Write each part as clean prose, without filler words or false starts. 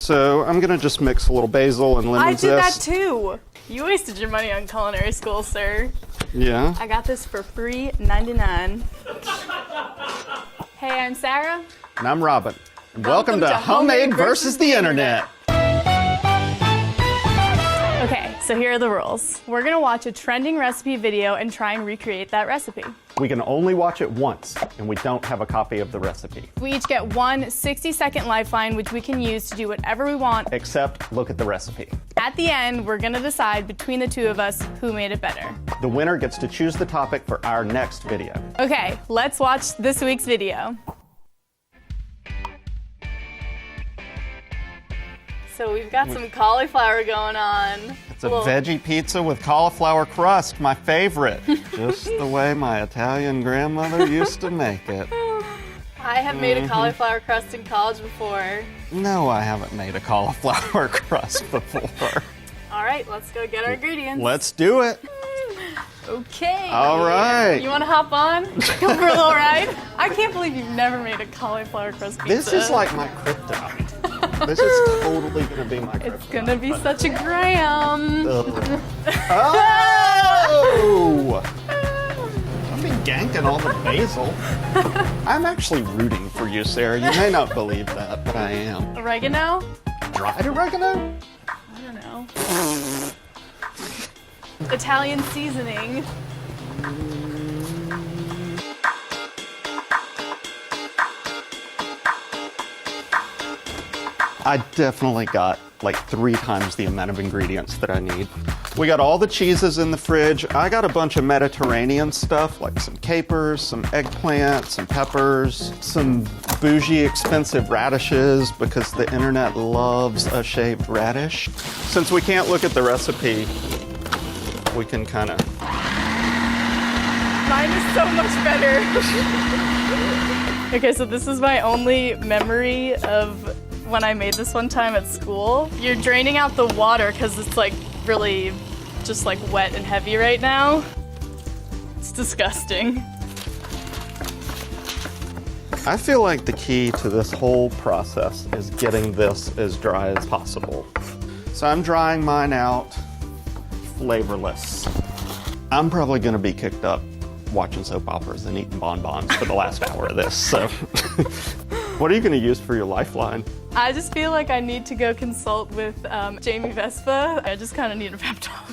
So I'm gonna just mix a little basil and lemon zest. I did that too. You wasted your money on culinary school, sir. Yeah? I got this for $3.99. Hey, I'm Sarah. And I'm Robin. Welcome to Homemade versus the Internet. Okay, so here are the rules. We're gonna watch a trending recipe video and try and recreate that recipe. We can only watch it once, and we don't have a copy of the recipe. We each get one 60-second lifeline, which we can use to do whatever we want. Except look at the recipe. At the end, we're gonna decide between the two of us who made it better. The winner gets to choose the topic for our next video. Okay, let's watch this week's video. So we've got some cauliflower going on. It's a veggie pizza with cauliflower crust, my favorite. Just the way my Italian grandmother used to make it. I have made a cauliflower crust in college before. No, I haven't made a cauliflower crust before. All right, let's go get our ingredients. Let's do it. Okay. All right. You want to hop on? Go for a little ride? I can't believe you've never made a cauliflower crust pizza. This is like my kryptonite. This is totally going to be my kryptonite. It's going to be such a graham. Oh! I've been ganking all the basil. I'm actually rooting for you, Sarah. You may not believe that, but I am. Oregano? Dried oregano? I don't know. Italian seasoning. I definitely got like 3 times the amount of ingredients that I need. We got all the cheeses in the fridge. I got a bunch of Mediterranean stuff, like some capers, some eggplant, some peppers, some bougie expensive radishes because the internet loves a shaved radish. Since we can't look at the recipe, we can kind of... Mine is so much better. Okay, so this is my only memory of when I made this one time at school. You're draining out the water because it's like really just like wet and heavy right now. It's disgusting. I feel like the key to this whole process is getting this as dry as possible. So I'm drying mine out flavorless. I'm probably gonna be kicked up watching soap operas and eating bonbons for the last hour of this, so. What are you gonna use for your lifeline? I just feel like I need to go consult with Jamie Vespa. I just kind of need a pep talk.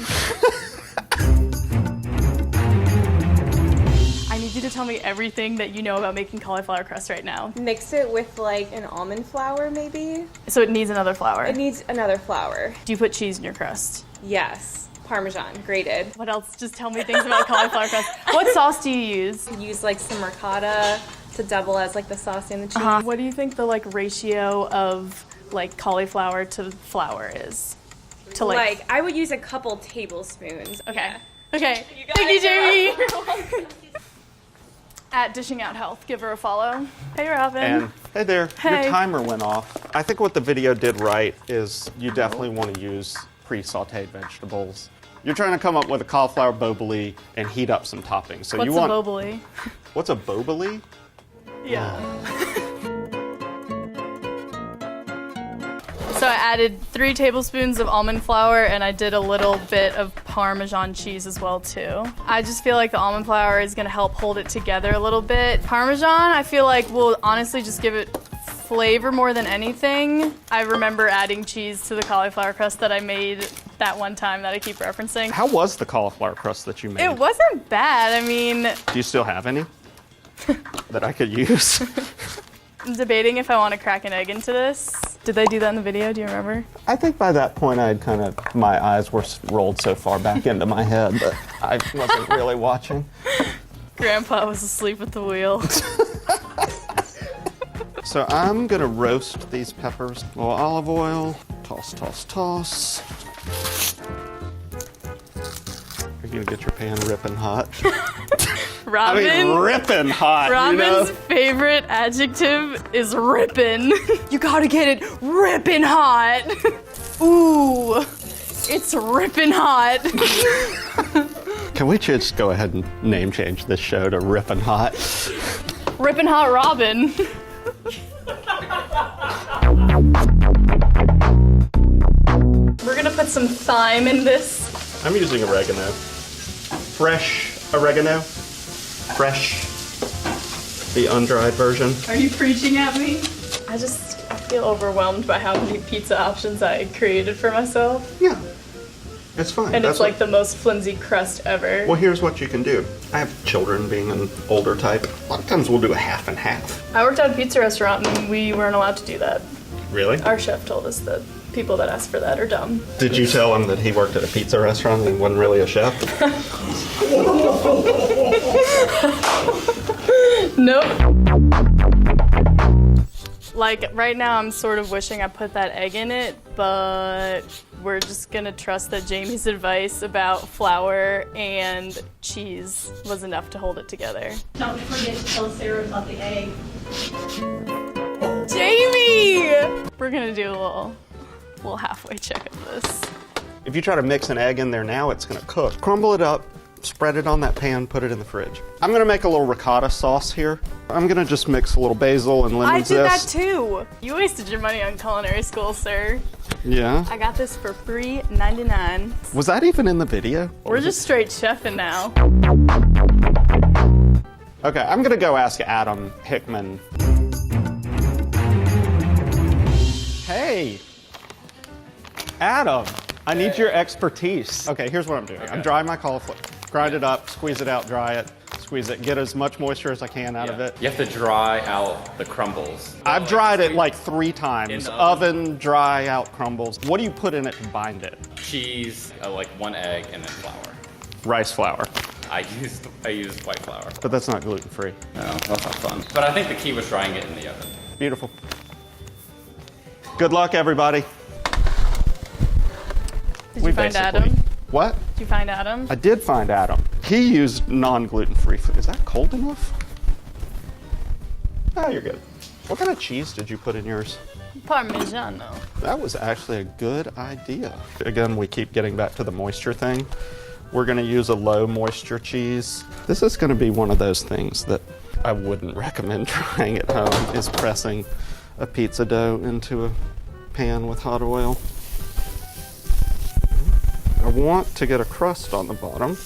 I need you to tell me everything that you know about making cauliflower crust right now. Mix it with like an almond flour maybe. So it needs another flour? It needs another flour. Do you put cheese in your crust? Yes. Parmesan, grated. What else? Just tell me things about cauliflower crust. What sauce do you use? Use like some ricotta to double as like the sauce and the cheese. What do you think the like ratio of like cauliflower to flour is? To like I would use a couple tablespoons. Okay. Yeah. Okay. Thank you, Jamie. At Dishing Out Health, give her a follow. Hey, Robin. And hey there, Hey. Your timer went off. I think what the video did right is you definitely want to use pre-sauteed vegetables. You're trying to come up with a cauliflower boboli and heat up some toppings. So What's you want a boboli? What's a boboli? Yeah. So I added 3 tablespoons of almond flour and I did a little bit of Parmesan cheese as well too. I just feel like the almond flour is gonna help hold it together a little bit. Parmesan, I feel like will honestly just give it flavor more than anything. I remember adding cheese to the cauliflower crust that I made that one time that I keep referencing. How was the cauliflower crust that you made? It wasn't bad. I mean, Do you still have any that I could use? I'm debating if I want to crack an egg into this. Did they do that in the video? Do you remember? I think by that point I had kind of, my eyes were rolled so far back into my head that I wasn't really watching. Grandpa was asleep at the wheel. So I'm gonna roast these peppers. A little olive oil, toss, toss, toss. You're gonna get your pan ripping hot. Robin, I mean, ripping hot, Robin's you know? favorite adjective is rippin'. You gotta get it rippin' hot. Ooh, it's rippin' hot. Can we just go ahead and name change this show to Rippin' Hot? Rippin' Hot Robin. put some thyme in this. I'm using oregano. Fresh oregano. Fresh. The undried version. Are you preaching at me? I feel overwhelmed by how many pizza options I created for myself. Yeah. It's fine. And it's like the most flimsy crust ever. Well, here's what you can do. I have children being an older type. A lot of times we'll do a half and half. I worked at a pizza restaurant and we weren't allowed to do that. Really? Our chef told us that people that ask for that are dumb. Did you tell him that he worked at a pizza restaurant and he wasn't really a chef? Nope. Like, right now I'm sort of wishing I put that egg in it, but we're just gonna trust that Jamie's advice about flour and cheese was enough to hold it together. Don't forget to tell Sarah about the egg. Jamie! We're gonna do a little halfway check of this. If you try to mix an egg in there now, it's gonna cook. Crumble it up, spread it on that pan, put it in the fridge. I'm gonna make a little ricotta sauce here. I'm gonna just mix a little basil and lemon I did that zest. too! You wasted your money on culinary school, sir. Yeah? I got this for $3.99. Was that even in the video? We're just straight chefing now. Okay, I'm gonna go ask Adam Hickman. Hey! Adam, I need your expertise. Okay, here's what I'm doing. I'm drying my cauliflower. Grind it up, squeeze it out, dry it, squeeze it, get as much moisture as I can out of it. You have to dry out the crumbles. I've dried it like 3 times. Oven, dry out crumbles. What do you put in it to bind it? Cheese, like 1 egg, and then flour. Rice flour. I used white flour. But that's not gluten-free. No, that's not fun. But I think the key was drying it in the oven. Beautiful. Good luck, everybody. Did you find Adam? What? Did you find Adam? I did find Adam. He used non-gluten-free food. Is that cold enough? Oh, you're good. What kind of cheese did you put in yours? Parmigiano. That was actually a good idea. Again, we keep getting back to the moisture thing. We're gonna use a low moisture cheese. This is gonna be one of those things that I wouldn't recommend trying at home, is pressing a pizza dough into a pan with hot oil. I want to get a crust on the bottom.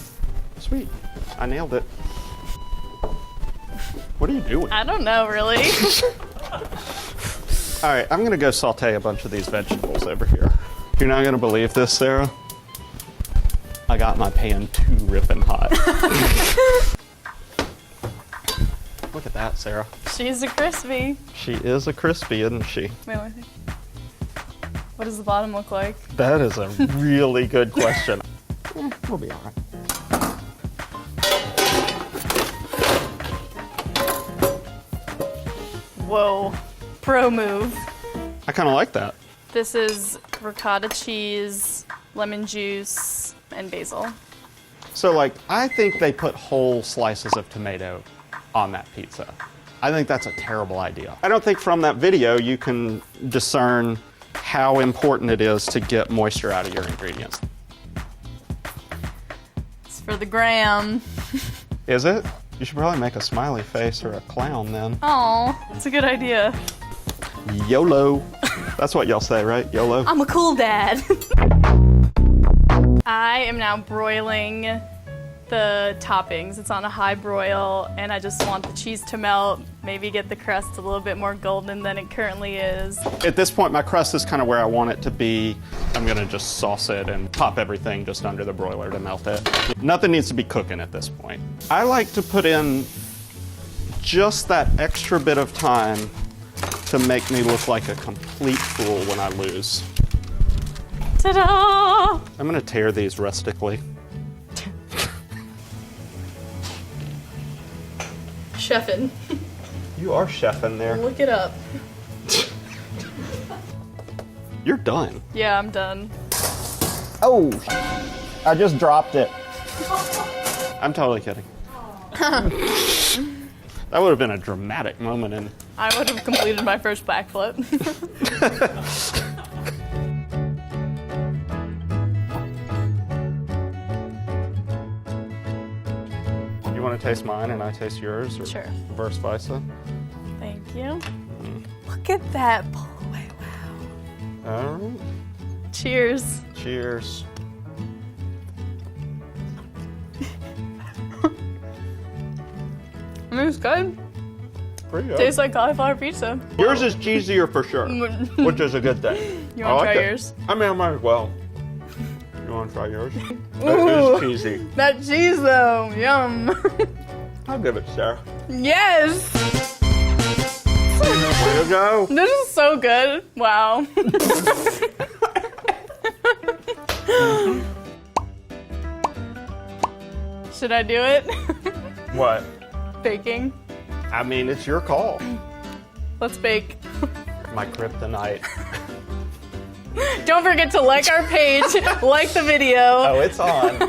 Sweet, I nailed it. What are you doing? I don't know, really. All right, I'm gonna go saute a bunch of these vegetables over here. You're not gonna believe this, Sarah. I got my pan too ripping hot. Look at that, Sarah. She's a crispy. She is a crispy, isn't she? Wait, wait. What does the bottom look like? That is a really good question. We'll be all right. Whoa. Pro move. I kind of like that. This is ricotta cheese, lemon juice, and basil. So, like, I think they put whole slices of tomato on that pizza. I think that's a terrible idea. I don't think from that video you can discern how important it is to get moisture out of your ingredients. It's for the gram. Is it? You should probably make a smiley face or a clown then. Oh, that's a good idea. YOLO. That's what y'all say, right? YOLO? I'm a cool dad. I am now broiling the toppings. It's on a high broil, and I just want the cheese to melt, maybe get the crust a little bit more golden than it currently is. At this point, my crust is kind of where I want it to be. I'm gonna just sauce it and pop everything just under the broiler to melt it. Nothing needs to be cooking at this point. I like to put in just that extra bit of time to make me look like a complete fool when I lose. Ta-da! I'm gonna tear these rustically. Chefin'. You are chefing there. Look it up. You're done. Yeah, I'm done. Oh, I just dropped it. I'm totally kidding. That would have been a dramatic moment in. I would have completed my first backflip. You want to taste mine and I taste yours? Or Sure. Vice versa? Thank you. Look at that. Wow. All right. Cheers. Cheers. I mean, it's good. Pretty good. Tastes like cauliflower pizza. Yours is cheesier for sure, which is a good thing. You I want to like try it. yours? I mean, I might as well. You want to try yours? That Ooh. is cheesy. That cheese, though. Yum. I'll give it to Sarah. Yes. Way to go. This is so good. Wow. Should I do it? What? Baking. I mean, it's your call. Let's bake. My kryptonite. Don't forget to like our page, like the video, Oh, it's on.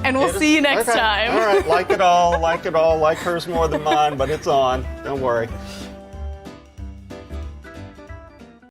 and we'll see you next Okay. time. All right, like it all, like hers more than mine, but it's on. Don't worry.